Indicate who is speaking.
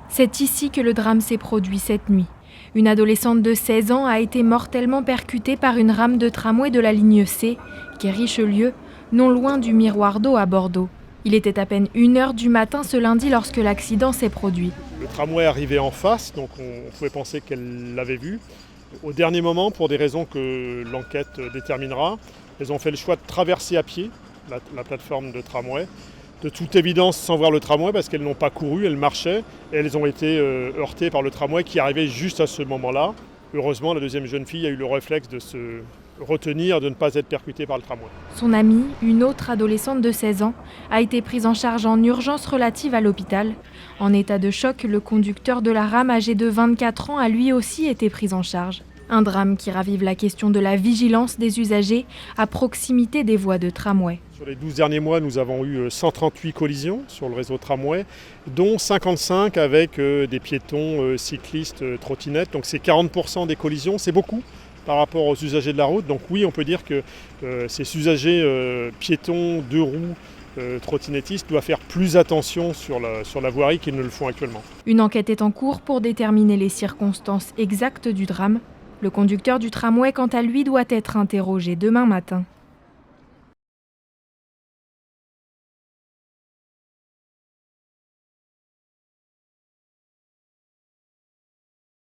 Speaker 1: C'est ici que le drame s'est produit cette nuit. Une adolescente de 16 ans a été mortellement percutée par une rame de tramway de la ligne C, quai Richelieu, non loin du Miroir d'eau à Bordeaux. Il était à peine 1h du matin ce lundi lorsque l'accident s'est produit.
Speaker 2: Le tramway arrivait en face, donc on pouvait penser qu'elle l'avait vu. Au dernier moment, pour des raisons que l'enquête déterminera, elles ont fait le choix de traverser à pied la plateforme de tramway. De toute évidence sans voir le tramway parce qu'elles n'ont pas couru, elles marchaient et elles ont été heurtées par le tramway qui arrivait juste à ce moment-là. Heureusement, la deuxième jeune fille a eu le réflexe de se retenir, de ne pas être percutée par le tramway.
Speaker 1: Son amie, une autre adolescente de 16 ans, a été prise en charge en urgence relative à l'hôpital. En état de choc, le conducteur de la rame âgé de 24 ans a lui aussi été pris en charge. Un drame qui ravive la question de la vigilance des usagers à proximité des voies de tramway.
Speaker 2: Sur les 12 derniers mois, nous avons eu 138 collisions sur le réseau tramway, dont 55 avec des piétons, cyclistes, trottinettes. Donc c'est 40% des collisions, c'est beaucoup par rapport aux usagers de la route. Donc oui, on peut dire que ces usagers piétons, deux roues, trottinettistes doivent faire plus attention sur la voirie qu'ils ne le font actuellement.
Speaker 1: Une enquête est en cours pour déterminer les circonstances exactes du drame. Le conducteur du tramway, quant à lui, doit être interrogé demain matin.